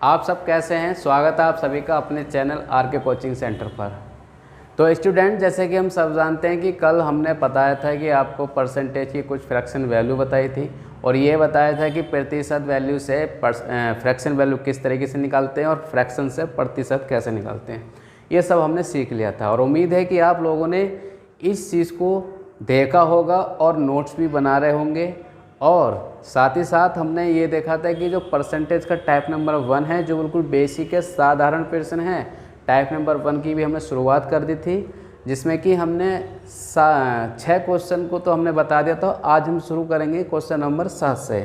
आप सब कैसे हैं। स्वागत है आप सभी का अपने चैनल आरके कोचिंग सेंटर पर। तो स्टूडेंट, जैसे कि हम सब जानते हैं कि कल हमने बताया था कि आपको परसेंटेज की कुछ फ्रैक्शन वैल्यू बताई थी और ये बताया था कि प्रतिशत वैल्यू से फ्रैक्शन वैल्यू किस तरीके से निकालते हैं और फ्रैक्शन से प्रतिशत कैसे निकालते हैं, ये सब हमने सीख लिया था। और उम्मीद है कि आप लोगों ने इस चीज़ को देखा होगा और नोट्स भी बना रहे होंगे। और साथ ही साथ हमने ये देखा था कि जो परसेंटेज का टाइप नंबर 1 है, जो बिल्कुल बेसिक है, साधारण प्रश्न है, टाइप नंबर 1 की भी हमने शुरुआत कर दी थी, जिसमें कि हमने 6 क्वेश्चन को तो हमने बता दिया था। आज हम शुरू करेंगे क्वेश्चन नंबर 7 से।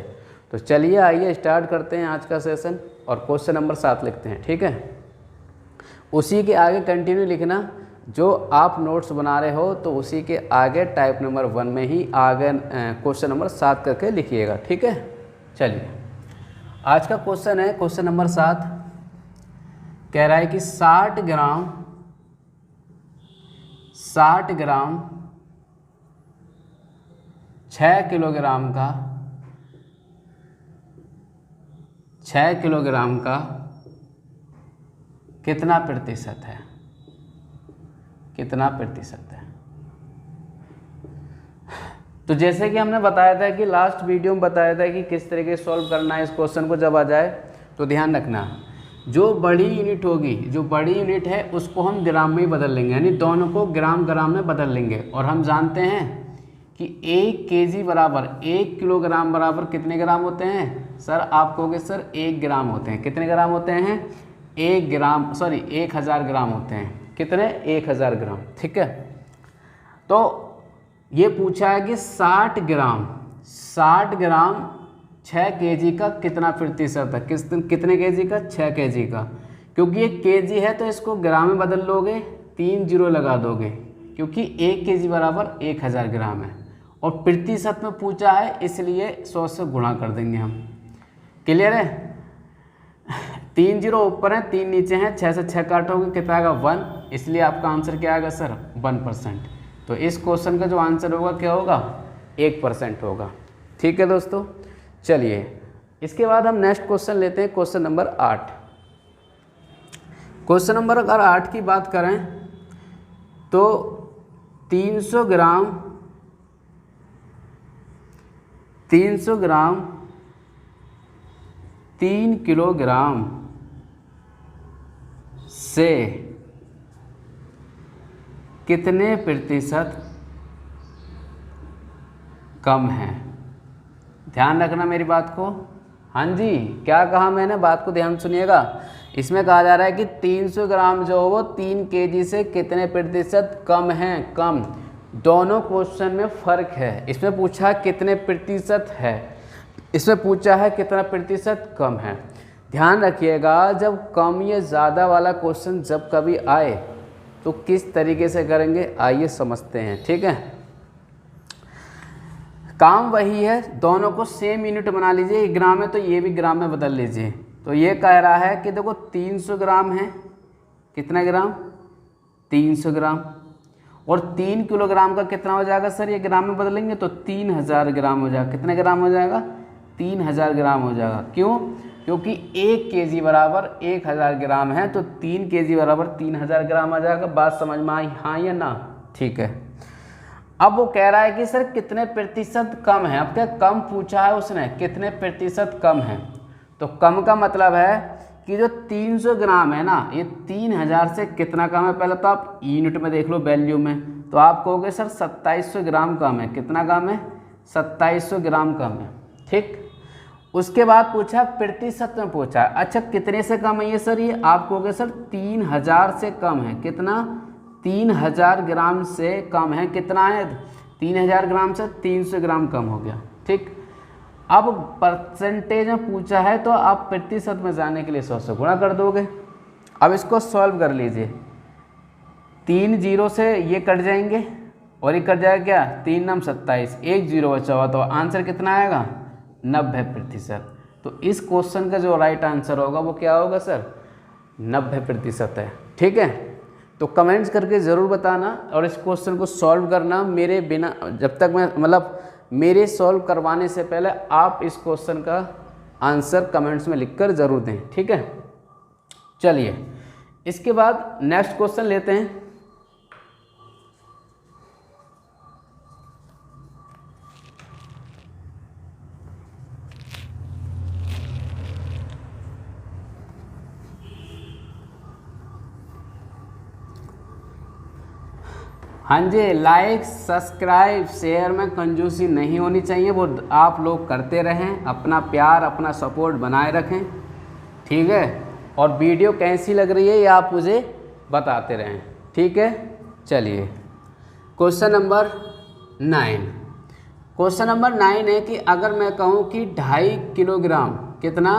तो चलिए आइए स्टार्ट करते हैं आज का सेशन और क्वेश्चन नंबर 7 लिखते हैं। ठीक है, उसी के आगे कंटिन्यू लिखना, जो आप नोट्स बना रहे हो तो उसी के आगे टाइप नंबर 1 में ही आगे क्वेश्चन नंबर 7 करके लिखिएगा। ठीक है, चलिए आज का क्वेश्चन है क्वेश्चन नंबर 7। कह रहा है कि 60 ग्राम 6 किलोग्राम का कितना प्रतिशत है, कितना प्रतिशत है। तो जैसे कि हमने बताया था कि लास्ट वीडियो में बताया था कि किस तरीके से सॉल्व करना है इस क्वेश्चन को। जब आ जाए तो ध्यान रखना, जो बड़ी यूनिट होगी, जो बड़ी यूनिट है उसको हम ग्राम में ही बदल लेंगे, यानी दोनों को ग्राम में बदल लेंगे। और हम जानते हैं कि 1 kg बराबर 1 किलोग्राम बराबर कितने ग्राम होते हैं सर? आप कहोगे सर 1 ग्राम होते हैं। कितने ग्राम होते हैं? 1000 ग्राम होते हैं। कितने? 1000 ग्राम। ठीक है, तो ये पूछा है कि 60 ग्राम 6 kg का कितना प्रतिशत है। कितने kg का? 6 kg का। क्योंकि ये kg है तो इसको ग्राम में बदल लोगे, 3 जीरो लगा दोगे, क्योंकि 1 kg बराबर 1000 ग्राम है और प्रतिशत में पूछा है, इसलिए 100 से गुणा कर देंगे हम। क्लियर है? 3 जीरो ऊपर है, 3 नीचे हैं, 6 से 6 काटोगे कितना आएगा? 1। इसलिए आपका आंसर क्या आएगा सर? 1%। तो इस क्वेश्चन का जो आंसर होगा क्या होगा? 1% होगा। ठीक है दोस्तों, चलिए इसके बाद हम नेक्स्ट क्वेश्चन लेते हैं, क्वेश्चन नंबर 8। क्वेश्चन नंबर अगर 8 की बात करें तो 300 ग्राम 3 किलोग्राम से कितने प्रतिशत कम है? ध्यान रखना मेरी बात को। हाँ जी, क्या कहा मैंने? बात को ध्यान सुनिएगा। इसमें कहा जा रहा है कि 300 ग्राम जो हो वो 3 kg से कितने प्रतिशत कम है। कम, दोनों क्वेश्चन में फर्क है। इसमें पूछा कितने प्रतिशत है, इसमें पूछा है कितना प्रतिशत कम है। ध्यान रखिएगा, जब कम या ज़्यादा वाला क्वेश्चन जब कभी आए तो किस तरीके से करेंगे, आइए समझते हैं। ठीक है, काम वही है, दोनों को सेम यूनिट बना लीजिए। ये ग्राम है तो ये भी ग्राम में बदल लीजिए। तो ये कह रहा है कि देखो 300 ग्राम है, कितना ग्राम? 300 ग्राम। और 3 किलोग्राम का कितना हो जाएगा सर? ये ग्राम में बदलेंगे तो 3000 ग्राम हो जाएगा। कितने ग्राम हो जाएगा? 3000 ग्राम हो जाएगा। क्यों? क्योंकि 1 kg बराबर 1000 ग्राम है, तो 3 kg बराबर 3000 ग्राम आ जाएगा। बात समझ में आई, हाँ या ना? ठीक है, अब वो कह रहा है कि सर कितने प्रतिशत कम है। अब क्या कम पूछा है उसने, कितने प्रतिशत कम है। तो कम का मतलब है कि जो 300 ग्राम है ना, ये 3000 से कितना कम है। पहले तो आप यूनिट में देख लो, वैल्यू में, तो आप कहोगे सर 2700 ग्राम कम है। कितना कम है? 2700 ग्राम कम है। ठीक, उसके बाद पूछा प्रतिशत में पूछा। अच्छा, कितने से कम है ये सर? ये आप कहोगे सर 3000 से कम है। कितना? 3000 ग्राम से कम है। कितना है? 3000 ग्राम से 300 ग्राम कम हो गया। ठीक, अब परसेंटेज में पूछा है तो आप प्रतिशत में जाने के लिए 100 से गुणा कर दोगे। अब इसको सॉल्व कर लीजिए। 3 जीरो से ये कट जाएंगे और ये कट जाएगा क्या? 3 9 27, 1 जीरो बचा हुआ, तो आंसर कितना आएगा? 90%। तो इस क्वेश्चन का जो राइट आंसर होगा वो क्या होगा सर? 90% है। ठीक है, तो कमेंट्स करके ज़रूर बताना और इस क्वेश्चन को सॉल्व करना मेरे बिना, जब तक मैं मेरे सॉल्व करवाने से पहले आप इस क्वेश्चन का आंसर कमेंट्स में लिखकर ज़रूर दें। ठीक है। चलिए इसके बाद नेक्स्ट क्वेश्चन लेते हैं। हाँ जी, लाइक सब्सक्राइब शेयर में कंजूसी नहीं होनी चाहिए, वो आप लोग करते रहें, अपना प्यार अपना सपोर्ट बनाए रखें, ठीक है। और वीडियो कैसी लग रही है ये आप मुझे बताते रहें, ठीक है। चलिए क्वेश्चन नंबर 9। क्वेश्चन नंबर 9 है कि अगर मैं कहूँ कि 2.5 किलोग्राम, कितना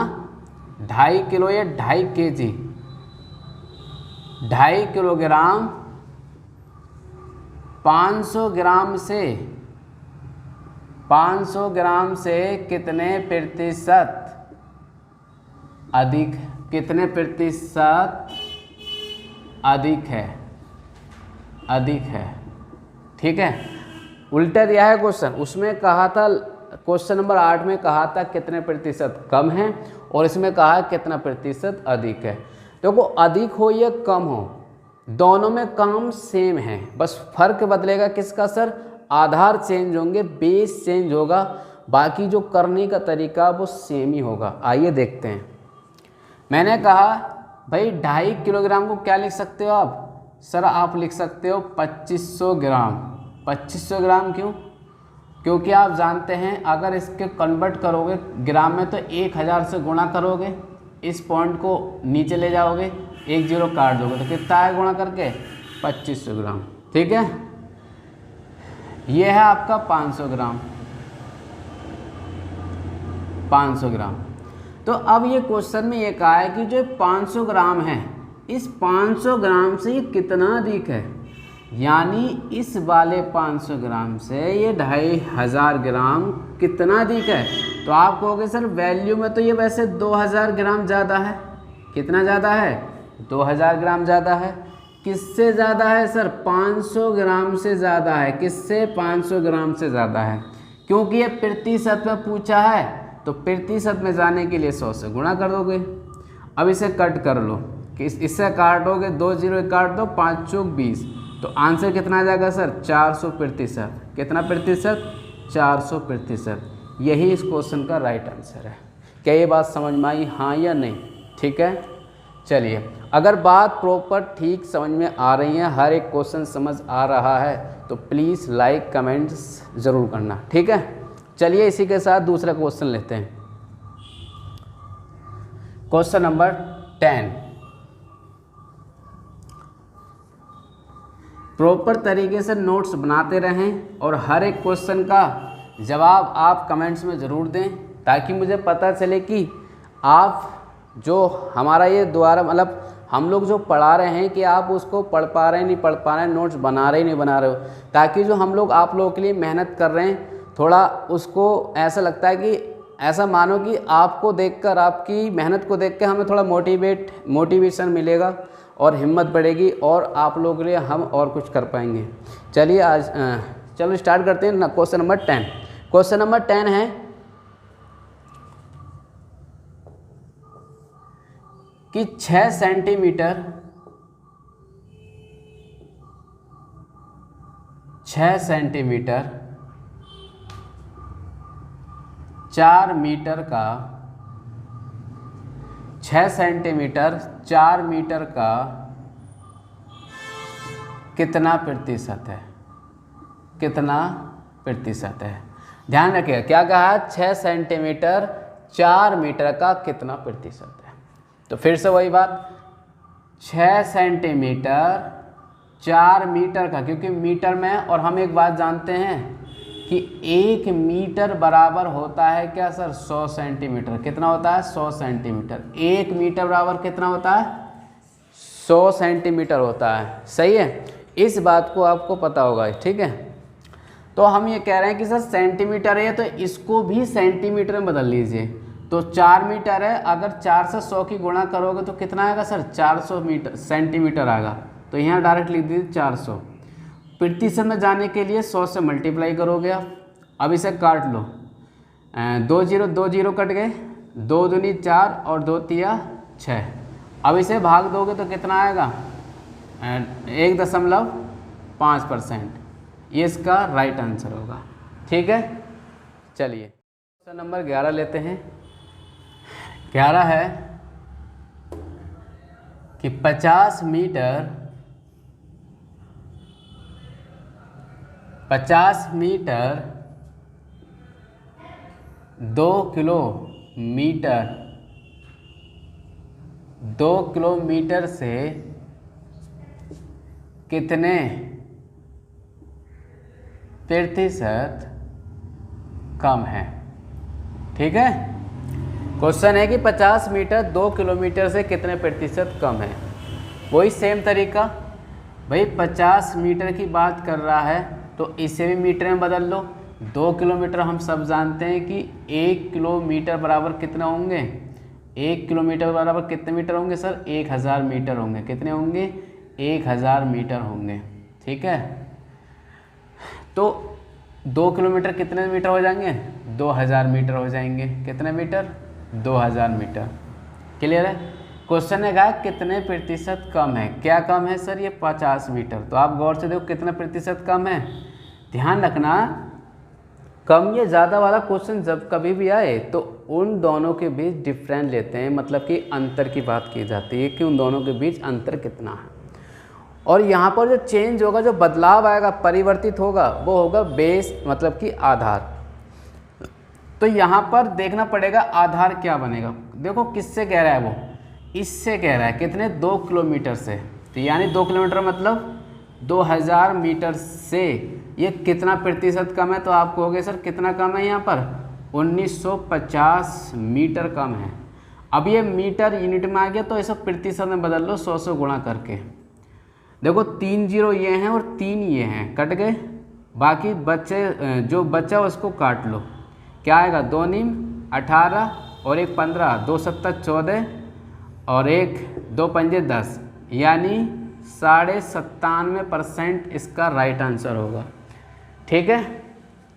2.5 किलो या 2.5 kg, 2.5 किलोग्राम 500 ग्राम से कितने प्रतिशत अधिक, कितने प्रतिशत अधिक है, अधिक है, ठीक है। उल्टा दिया है क्वेश्चन, उसमें कहा था क्वेश्चन नंबर 8 में कहा था कितने प्रतिशत कम है, और इसमें कहा है कितना प्रतिशत अधिक है। देखो अधिक हो या कम हो, दोनों में काम सेम है, बस फर्क बदलेगा किसका सर, आधार चेंज होंगे, बेस चेंज होगा, बाकी जो करने का तरीका वो सेम ही होगा। आइए देखते हैं। मैंने कहा भाई 2.5 किलोग्राम को क्या लिख सकते हो आप, सर आप लिख सकते हो 2500 ग्राम। 2500 ग्राम क्यों, क्योंकि आप जानते हैं अगर इसके कन्वर्ट करोगे ग्राम में तो 1000 से गुणा करोगे, इस पॉइंट को नीचे ले जाओगे, 1 0 काट दोगे तो कितना है गुणा करके 2500 ग्राम, ठीक है। ये है आपका 500 ग्राम, 500 ग्राम। तो अब ये क्वेश्चन में ये कहा है कि जो 500 ग्राम है, इस 500 ग्राम से ये कितना अधिक है, यानी इस वाले 500 ग्राम से ये 2500 ग्राम कितना अधिक है। तो आप कहोगे सर वैल्यू में तो ये वैसे 2000 ग्राम ज़्यादा है, कितना ज़्यादा है 2000 ग्राम ज़्यादा है। किससे ज़्यादा है सर, 500 ग्राम से ज़्यादा है। किससे, 500 ग्राम से ज़्यादा है, क्योंकि ये प्रतिशत में पूछा है, तो प्रतिशत में जाने के लिए 100 से गुणा कर दोगे। अब इसे कट कर लो, कि इससे काटोगे 2 0 काट दो, 5 चौक 20, तो आंसर कितना आ जाएगा सर 400 प्रतिशत। कितना प्रतिशत, 400 प्रतिशत। यही इस क्वेश्चन का राइट आंसर है। क्या ये बात समझ में आई, हाँ या नहीं, ठीक है। चलिए अगर बात प्रॉपर ठीक समझ में आ रही है, हर एक क्वेश्चन समझ आ रहा है, तो प्लीज़ लाइक कमेंट्स ज़रूर करना, ठीक है। चलिए इसी के साथ दूसरा क्वेश्चन लेते हैं। Question number 10। प्रॉपर तरीके से नोट्स बनाते रहें और हर एक क्वेश्चन का जवाब आप कमेंट्स में ज़रूर दें, ताकि मुझे पता चले कि आप जो हमारा ये द्वारा मतलब हम लोग जो पढ़ा रहे हैं कि आप उसको पढ़ पा रहे हैं नहीं पढ़ पा रहे हैं, नोट्स बना रहे नहीं बना रहे हो, ताकि जो हम लोग आप लोगों के लिए मेहनत कर रहे हैं थोड़ा उसको ऐसा लगता है कि ऐसा मानो कि आपको देखकर, आपकी मेहनत को देखकर हमें थोड़ा मोटिवेशन मिलेगा और हिम्मत बढ़ेगी, और आप लोगों के लिए हम और कुछ कर पाएंगे। चलिए आज चलो स्टार्ट करते हैं ना। Question number 10। क्वेश्चन नंबर 10 है कि 6 सेंटीमीटर 4 मीटर का 6 सेंटीमीटर 4 मीटर का कितना प्रतिशत है, कितना प्रतिशत है। ध्यान रखिएगा क्या कहा, 6 सेंटीमीटर 4 मीटर का कितना प्रतिशत है। तो फिर से वही बात, 6 सेंटीमीटर 4 मीटर का, क्योंकि मीटर में, और हम एक बात जानते हैं कि 1 मीटर बराबर होता है क्या सर 100 सेंटीमीटर। कितना होता है 100 सेंटीमीटर। 1 मीटर बराबर कितना होता है 100 सेंटीमीटर होता है, सही है। इस बात को आपको पता होगा, ठीक है। तो हम ये कह रहे हैं कि सर सेंटीमीटर है तो इसको भी सेंटीमीटर में बदल लीजिए। तो 4 मीटर है, अगर 4 से 100 की गुणा करोगे तो कितना आएगा सर 400 मीटर सेंटीमीटर आएगा। तो यहाँ डायरेक्ट लिख दीजिए 400। प्रतिशत में जाने के लिए 100 से मल्टीप्लाई करोगे आप। अब इसे काट लो, 2 0 कट गए, 2 दूनी 4 और 2 तिया 6। अब इसे भाग दोगे तो कितना आएगा 1.5%। ये इसका राइट आंसर होगा। ठीक है, चलिए क्वेश्चन नंबर 11 लेते हैं। 11 है कि 50 मीटर 2 किलोमीटर से कितने प्रतिशत कम है। ठीक है, क्वेश्चन है कि 50 मीटर 2 किलोमीटर से कितने प्रतिशत कम है। वही सेम तरीका, भाई 50 मीटर की बात कर रहा है तो इसे भी मीटर में बदल लो। 2 किलोमीटर हम सब जानते हैं कि 1 किलोमीटर बराबर कितना होंगे, 1 किलोमीटर बराबर कितने मीटर होंगे सर, 1000 मीटर होंगे। कितने होंगे, 1000 मीटर होंगे। ठीक है, तो 2 किलोमीटर कितने मीटर हो जाएंगे, 2000 मीटर हो जाएंगे। कितने मीटर, 2000 मीटर। क्लियर है। क्वेश्चन है कहा कितने प्रतिशत कम है। क्या कम है सर, ये 50 मीटर। तो आप गौर से देखो कितने प्रतिशत कम है। ध्यान रखना, कम या ज़्यादा वाला क्वेश्चन जब कभी भी आए तो उन दोनों के बीच डिफरेंस लेते हैं, मतलब कि अंतर की बात की जाती है कि उन दोनों के बीच अंतर कितना है। और यहाँ पर जो चेंज होगा, जो बदलाव आएगा, परिवर्तित होगा, वो होगा बेस, मतलब कि आधार। तो यहाँ पर देखना पड़ेगा आधार क्या बनेगा। देखो किससे कह रहा है वो, इससे कह रहा है कितने, 2 किलोमीटर से। तो यानी 2 किलोमीटर मतलब 2000 मीटर से ये कितना प्रतिशत कम है। तो आप कहोगे सर कितना कम है, यहाँ पर 1950 मीटर कम है। अब ये मीटर यूनिट में आ गया तो इसे प्रतिशत में बदल लो 100 से गुणा करके। देखो 3 0 ये हैं और 3 ये हैं, कट गए। बाकी बच्चे जो बचा उसको काट लो। क्या आएगा, 2 9 18 और 1 15, 2 7 14 और 1 2 5 10, यानी 97.5% इसका राइट आंसर होगा। ठीक है,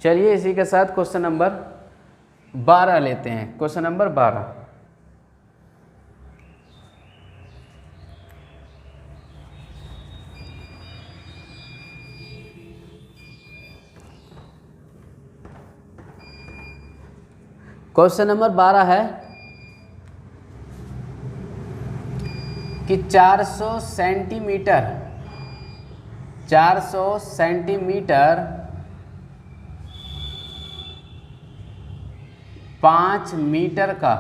चलिए इसी के साथ क्वेश्चन नंबर 12 लेते हैं। क्वेश्चन नंबर 12, क्वेश्चन नंबर 12 है कि 400 सेंटीमीटर 5 मीटर का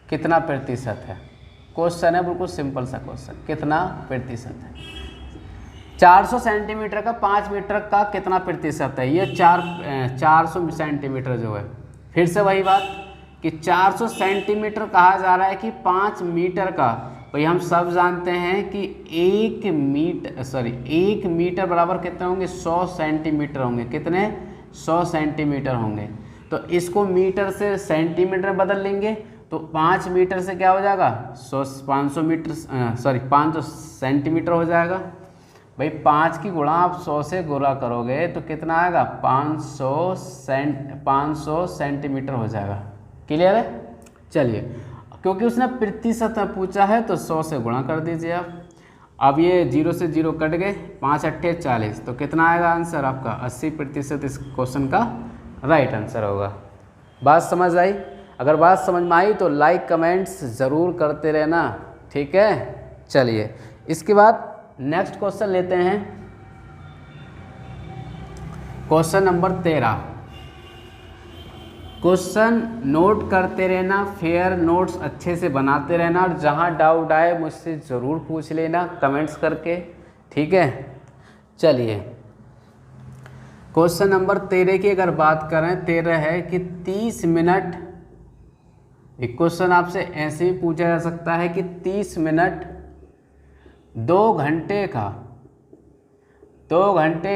कितना प्रतिशत है। क्वेश्चन है बिल्कुल सिंपल सा क्वेश्चन, कितना प्रतिशत है। 400 सेंटीमीटर का 5 मीटर का कितना प्रतिशत है। ये 400 सेंटीमीटर जो है, फिर से वही बात कि 400 सेंटीमीटर कहा जा रहा है कि 5 मीटर का। भाई हम सब जानते हैं कि 1 मीटर बराबर कितने होंगे, 100 सेंटीमीटर होंगे। कितने, 100 सेंटीमीटर होंगे। तो इसको मीटर से सेंटीमीटर में बदल लेंगे तो 5 मीटर से क्या हो जाएगा, 500 सेंटीमीटर हो जाएगा। भाई 5 की गुणा आप 100 से गुणा करोगे तो कितना आएगा, 500 सेंटीमीटर हो जाएगा। क्लियर है। चलिए, क्योंकि उसने प्रतिशत में पूछा है तो 100 से गुणा कर दीजिए आप। अब ये 0 से 0 कट गए, 5 8 40, तो कितना आएगा आंसर आपका, 80% इस क्वेश्चन का राइट आंसर होगा। बात समझ आई। अगर बात समझ में आई तो लाइक कमेंट्स ज़रूर करते रहना। ठीक है, चलिए इसके बाद नेक्स्ट क्वेश्चन लेते हैं। Question number 13। क्वेश्चन नोट करते रहना, फेयर नोट्स अच्छे से बनाते रहना, और जहाँ डाउट आए मुझसे ज़रूर पूछ लेना कमेंट्स करके। ठीक है, चलिए क्वेश्चन नंबर 13 की अगर बात करें, 13 है कि 30 मिनट। एक क्वेश्चन आपसे ऐसे ही पूछा जा सकता है कि 30 मिनट 2 घंटे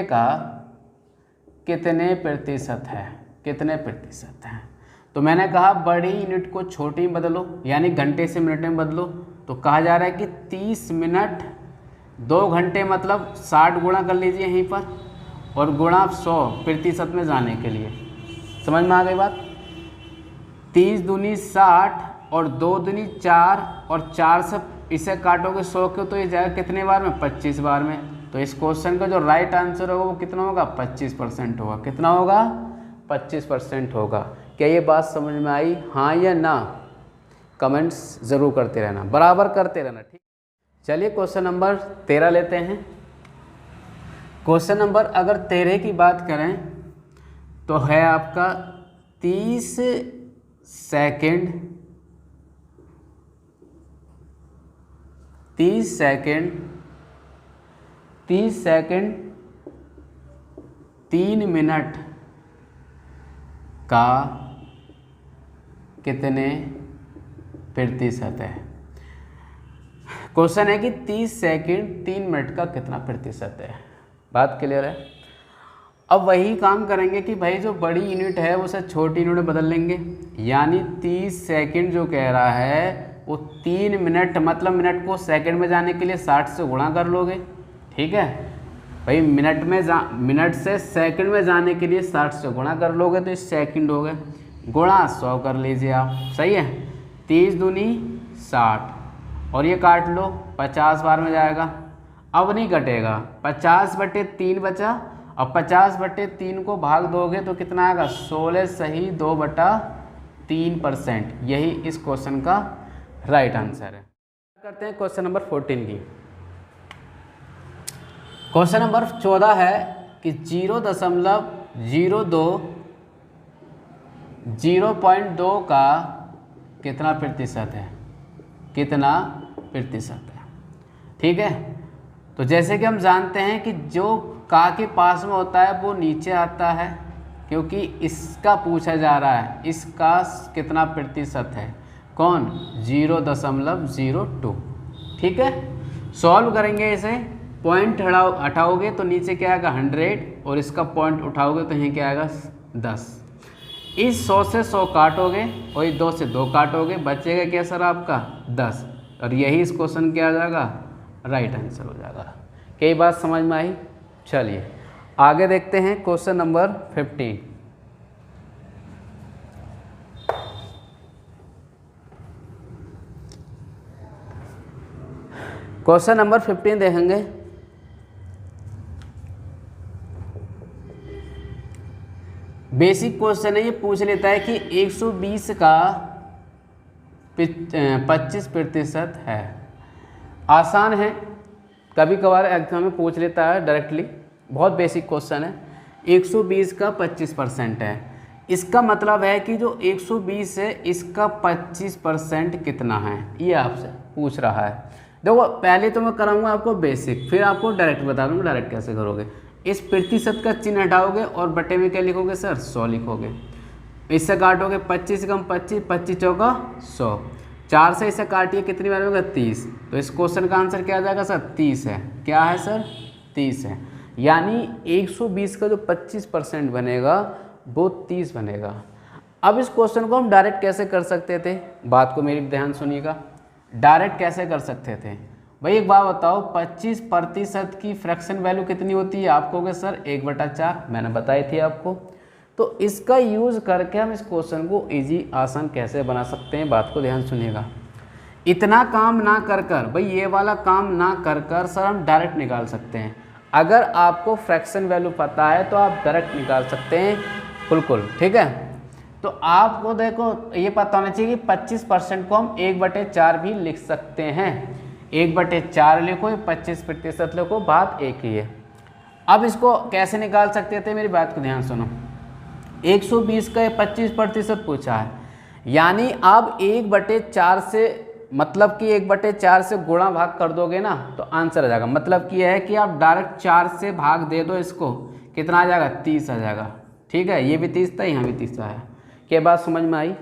का कितने प्रतिशत है, कितने प्रतिशत है। तो मैंने कहा बड़ी यूनिट को छोटी में बदलो, यानी घंटे से मिनट में बदलो। तो कहा जा रहा है कि 30 मिनट 2 घंटे मतलब 60 गुणा कर लीजिए यहीं पर, और गुणा 100 प्रतिशत में जाने के लिए। समझ में आ गई बात। 30 दूनी 60 और 2 दूनी 4 और 4 से इसे काटोगे 100 को तो ये जाएगा कितने बार में, 25 बार में। तो इस क्वेश्चन का जो राइट आंसर होगा वो कितना होगा, 25% होगा। कितना होगा, 25% होगा। क्या ये बात समझ में आई, हाँ या ना? कमेंट्स ज़रूर करते रहना, बराबर करते रहना, ठीक। चलिए क्वेश्चन नंबर 13 लेते हैं। क्वेश्चन नंबर अगर 13 की बात करें तो है आपका 30 सेकंड 3 मिनट का कितने प्रतिशत है। क्वेश्चन है कि 30 सेकंड 3 मिनट का कितना प्रतिशत है। बात क्लियर है। अब वही काम करेंगे कि भाई जो बड़ी यूनिट है उसे छोटी यूनिट में बदल लेंगे। यानी 30 सेकंड जो कह रहा है वो 3 मिनट, मतलब मिनट को सेकंड में जाने के लिए 60 से गुणा कर लोगे, ठीक है भाई। मिनट से सेकंड में जाने के लिए 60 से गुणा कर लोगे तो इस सेकंड हो गए, गुणा 100 कर लीजिए आप, सही है। 30 दूनी 60 और ये काट लो, 50 बार में जाएगा। अब नहीं कटेगा, 50/3 बचा और 50/3 को भाग दोगे तो कितना आएगा, 16 सही 2/3%। यही इस क्वेश्चन का राइट आंसर है। करते हैं क्वेश्चन नंबर 14 की। क्वेश्चन नंबर 14 है कि 0.2 का कितना प्रतिशत है, कितना प्रतिशत है, ठीक है। तो जैसे कि हम जानते हैं कि जो का के पास में होता है वो नीचे आता है, क्योंकि इसका पूछा जा रहा है, इसका कितना प्रतिशत है, कौन, 0.02, ठीक है। सॉल्व करेंगे इसे, पॉइंट हटाओगे तो नीचे क्या आएगा 100 और इसका पॉइंट उठाओगे तो यहीं क्या आएगा 10। इस 100 से 100 काटोगे और 2 से 2 काटोगे, बचेगा क्या सर आपका 10, और यही इस क्वेश्चन क्या आ जाएगा, राइट आंसर हो जाएगा। कई बात समझ में आई। चलिए आगे देखते हैं क्वेश्चन नंबर 15। क्वेश्चन नंबर 15 देखेंगे। बेसिक क्वेश्चन है, ये पूछ लेता है कि 120 का 25% है। आसान है, कभी कभार एग्जाम में पूछ लेता है डायरेक्टली, बहुत बेसिक क्वेश्चन है। 120 का 25% है, इसका मतलब है कि जो 120 है इसका 25% कितना है, ये आपसे पूछ रहा है। देखो पहले तो मैं कराऊंगा आपको बेसिक, फिर आपको डायरेक्ट बता दूंगा डायरेक्ट कैसे करोगे। इस प्रतिशत का चिन्ह हटाओगे और बटे में क्या लिखोगे सर, 100 लिखोगे। इससे काटोगे 25 से कम 25, 25 चौका 100, 4 से इसे काटिए कितनी बार होगा 30। तो इस क्वेश्चन का आंसर क्या आ जाएगा सर, 30 है। क्या है सर, 30 है। यानी 120 का जो 25% बनेगा वो 30 बनेगा। अब इस क्वेश्चन को हम डायरेक्ट कैसे कर सकते थे, बात को मेरी ध्यान सुनिएगा। डायरेक्ट कैसे कर सकते थे भाई, एक बात बताओ, 25% की फ्रैक्शन वैल्यू कितनी होती है, आप कहोगे सर 1/4, मैंने बताई थी आपको। तो इसका यूज़ करके हम इस क्वेश्चन को इजी आसान कैसे बना सकते हैं, बात को ध्यान सुनिएगा। इतना काम ना कर कर भाई, ये वाला काम ना कर कर सर हम डायरेक्ट निकाल सकते हैं। अगर आपको फ्रैक्शन वैल्यू पता है तो आप डायरेक्ट निकाल सकते हैं, बिल्कुल ठीक है। तो आपको देखो ये पता होना चाहिए कि 25% को हम 1/4 भी लिख सकते हैं। 1/4 लिखो, 25% लिखो, बात एक ही है। अब इसको कैसे निकाल सकते थे, मेरी बात को ध्यान सुनो। 120 का 25% पूछा है, यानी आप 1/4 से, मतलब कि 1/4 से गुणा भाग कर दोगे ना तो आंसर आ जाएगा। मतलब कि यह है कि आप डायरेक्ट 4 से भाग दे दो इसको, कितना आ जाएगा, 30 आ जाएगा। ठीक है, ये भी 30 था, यहाँ भी 30 आया। क्या बात समझ में आई?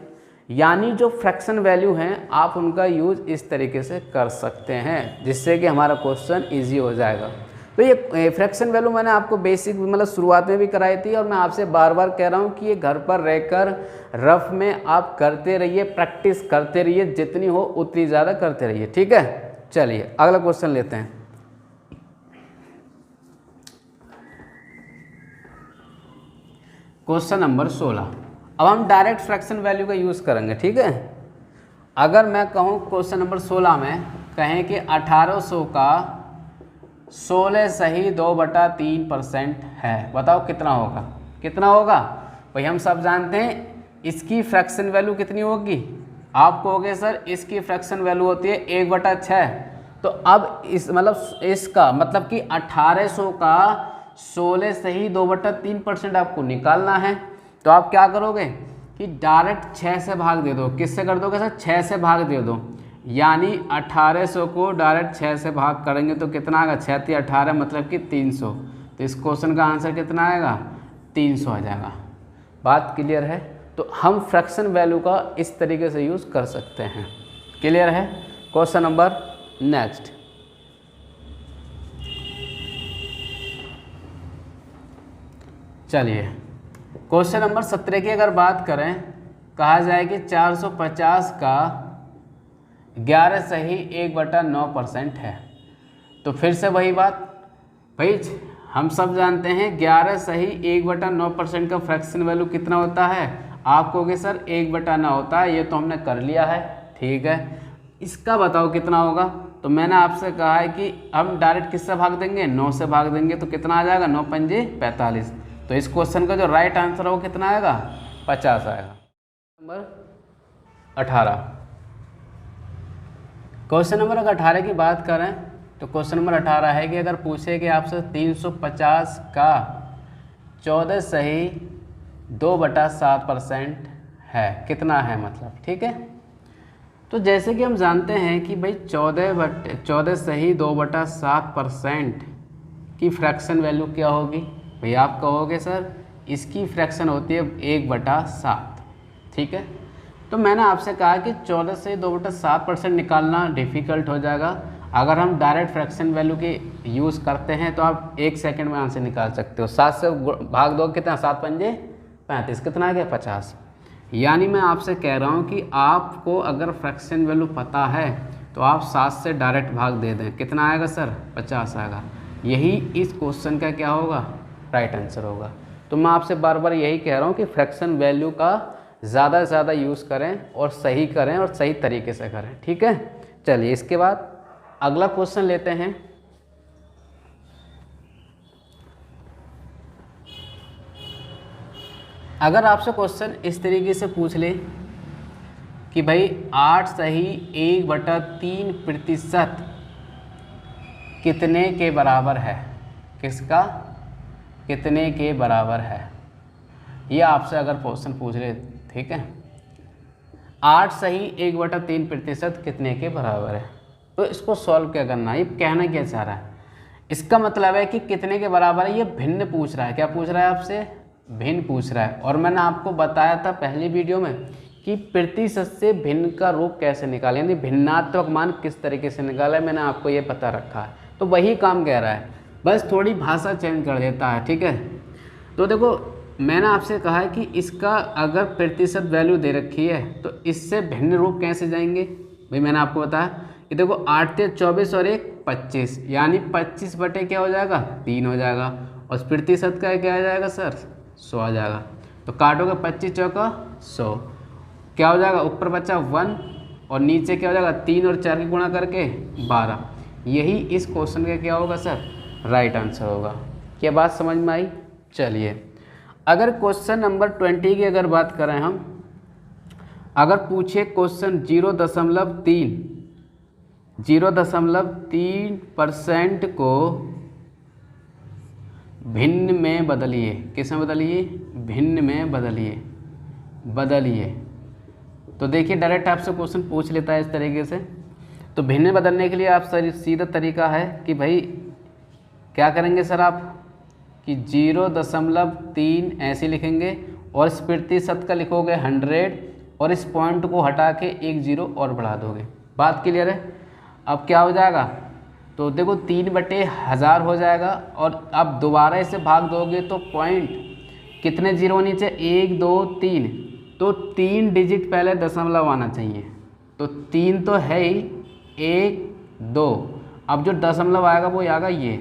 यानी जो फ्रैक्शन वैल्यू हैं आप उनका यूज़ इस तरीके से कर सकते हैं, जिससे कि हमारा क्वेश्चन ईजी हो जाएगा। तो ये फ्रैक्शन वैल्यू मैंने आपको बेसिक मतलब शुरुआत में भी कराई थी, और मैं आपसे बार बार कह रहा हूँ कि ये घर पर रहकर रफ में आप करते रहिए, प्रैक्टिस करते रहिए, जितनी हो उतनी ज़्यादा करते रहिए। ठीक है, चलिए अगला क्वेश्चन लेते हैं। Question number 16। अब हम डायरेक्ट फ्रैक्शन वैल्यू का यूज़ करेंगे। ठीक है, अगर मैं कहूँ क्वेश्चन नंबर 16 में कहें कि 1800 का 16 सही 2/3% है, बताओ कितना होगा? कितना होगा भाई? हम सब जानते हैं इसकी फ्रैक्शन वैल्यू कितनी होगी। आप कहोगे सर इसकी फ्रैक्शन वैल्यू होती है 1/6। तो अब इस मतलब इसका मतलब कि 1800 का 16 सही 2/3% आपको निकालना है। तो आप क्या करोगे कि डायरेक्ट 6 से भाग दे दो। किससे कर दोगे सर? 6 से भाग दे दो, यानी 1800 को डायरेक्ट 6 से भाग करेंगे तो कितना आएगा? 6 × 18 मतलब कि 300। तो इस क्वेश्चन का आंसर कितना आएगा? 300 आ जाएगा। बात क्लियर है? तो हम फ्रैक्शन वैल्यू का इस तरीके से यूज़ कर सकते हैं। क्लियर है? Question number next. चलिए क्वेश्चन नंबर 17 की अगर बात करें, कहा जाए कि 450 का 11 सही 1/9% है। तो फिर से वही बात भाई, हम सब जानते हैं 11 सही 1/9% का फ्रैक्शन वैल्यू कितना होता है? आप कहोगे सर 1/9 होता है, ये तो हमने कर लिया है, ठीक है। इसका बताओ कितना होगा? तो मैंने आपसे कहा है कि हम डायरेक्ट किससे भाग देंगे? 9 से भाग देंगे। तो कितना आ जाएगा? 9 × 5 = 45। तो इस क्वेश्चन का जो राइट आंसर है वो कितना आएगा? 50 आएगा। नंबर 18। क्वेश्चन नंबर अगर 18 की बात करें तो क्वेश्चन नंबर 18 है कि अगर पूछे कि आपसे 350 का 14 सही 2/7% है, कितना है मतलब, ठीक है। तो जैसे कि हम जानते हैं कि भाई 14 सही 2/7% की फ्रैक्शन वैल्यू क्या होगी? भाई आप कहोगे सर इसकी फ्रैक्शन होती है 1/7, ठीक है। तो मैंने आपसे कहा कि 14 से 2/7% निकालना डिफ़िकल्ट हो जाएगा। अगर हम डायरेक्ट फ्रैक्शन वैल्यू के यूज़ करते हैं तो आप 1 सेकंड में आंसर निकाल सकते हो। 7 से भाग दो कितना? 7 × 5 = 35। कितना आ गया? 50। यानी मैं आपसे कह रहा हूँ कि आपको अगर फ्रैक्शन वैल्यू पता है तो आप 7 से डायरेक्ट भाग दे दें। कितना आएगा सर? 50 आएगा। यही इस क्वेश्चन का क्या होगा? राइट आंसर होगा। तो मैं आपसे बार बार यही कह रहा हूँ कि फ्रैक्शन वैल्यू का ज़्यादा से ज़्यादा यूज़ करें और सही करें और सही तरीके से करें, ठीक है। चलिए इसके बाद अगला क्वेश्चन लेते हैं। अगर आपसे क्वेश्चन इस तरीके से पूछ ले कि भाई 8 सही 1/3% कितने के बराबर है? किसका? कितने के बराबर है? ये आपसे अगर क्वेश्चन पूछ ले, ठीक है, 8 सही 1/3% कितने के बराबर है, तो इसको सॉल्व क्या करना है? ये कहना क्या चाह रहा है? इसका मतलब है कि कितने के बराबर है, ये भिन्न पूछ रहा है। क्या पूछ रहा है आपसे? भिन्न पूछ रहा है। और मैंने आपको बताया था पहली वीडियो में कि प्रतिशत से भिन्न का रूप कैसे निकालें, यानी भिन्नात्मक मान किस तरीके से निकाला है, मैंने आपको ये पता रखा है। तो वही काम कह रहा है, बस थोड़ी भाषा चेंज कर देता है, ठीक है। तो देखो मैंने आपसे कहा है कि इसका अगर प्रतिशत वैल्यू दे रखी है तो इससे भिन्न रूप कैसे जाएंगे? भाई मैंने आपको बताया कि देखो 8 × 24 और 1 = 25, यानी 25 बटे क्या हो जाएगा? 3 हो जाएगा। और प्रतिशत का क्या आ जाएगा सर? 100 आ जाएगा। तो काटोगे 25 चौका 100, क्या हो जाएगा? ऊपर बचा 1 और नीचे क्या हो जाएगा? 3 और 4 की गुणा करके 12। यही इस क्वेश्चन का क्या होगा सर? राइट आंसर होगा। क्या बात समझ में आई? चलिए अगर क्वेश्चन नंबर 20 की अगर बात करें हम, अगर पूछे क्वेश्चन 0.3% को भिन्न में बदलिए। किस में बदलिए? भिन्न में बदलिए। तो देखिए डायरेक्ट आपसे क्वेश्चन पूछ लेता है इस तरीके से। तो भिन्न में बदलने के लिए आप सीधा तरीका है कि भाई क्या करेंगे सर आप कि 0.3 ऐसे लिखेंगे और इस प्रतिशत का लिखोगे 100 और इस पॉइंट को हटा के 1 0 और बढ़ा दोगे। बात क्लियर है? अब क्या हो जाएगा? तो देखो 3/1000 हो जाएगा और अब दोबारा इसे भाग दोगे तो पॉइंट कितने जीरो नीचे? 1 2 3, तो 3 डिजिट पहले दशमलव आना चाहिए। तो 3 तो है ही, 1 2, अब जो दशमलव आएगा वो आएगा ये।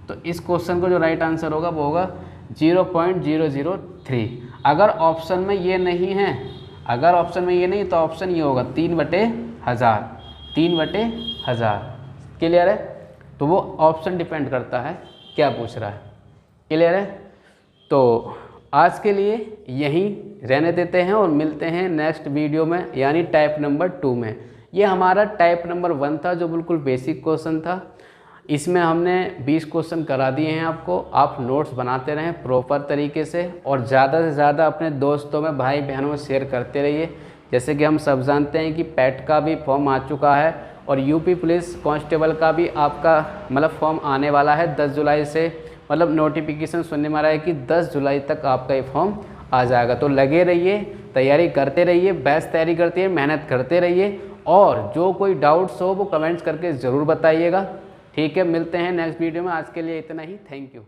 तो इस क्वेश्चन को जो राइट आंसर होगा वो होगा 0.003। अगर ऑप्शन में ये नहीं है, अगर ऑप्शन में ये नहीं तो ऑप्शन ये होगा 3/1000, 3/1000। क्लियर है? तो वो ऑप्शन डिपेंड करता है क्या पूछ रहा है। क्लियर है? तो आज के लिए यहीं रहने देते हैं और मिलते हैं नेक्स्ट वीडियो में, यानी टाइप नंबर 2 में। ये हमारा टाइप नंबर 1 था जो बिल्कुल बेसिक क्वेश्चन था। इसमें हमने 20 क्वेश्चन करा दिए हैं आपको। आप नोट्स बनाते रहें प्रॉपर तरीके से और ज़्यादा से ज़्यादा अपने दोस्तों में, भाई बहनों में शेयर करते रहिए। जैसे कि हम सब जानते हैं कि पैट का भी फॉर्म आ चुका है और यूपी पुलिस कांस्टेबल का भी आपका मतलब फॉर्म आने वाला है 10 जुलाई से। मतलब नोटिफिकेशन सुनने में आ रहा है कि 10 जुलाई तक आपका ये फॉर्म आ जाएगा। तो लगे रहिए, तैयारी करते रहिए, बेस्ट तैयारी करते रहिए, मेहनत करते रहिए और जो कोई डाउट्स हो वो कमेंट्स करके ज़रूर बताइएगा। ठीक है, मिलते हैं नेक्स्ट वीडियो में। आज के लिए इतना ही। Thank you.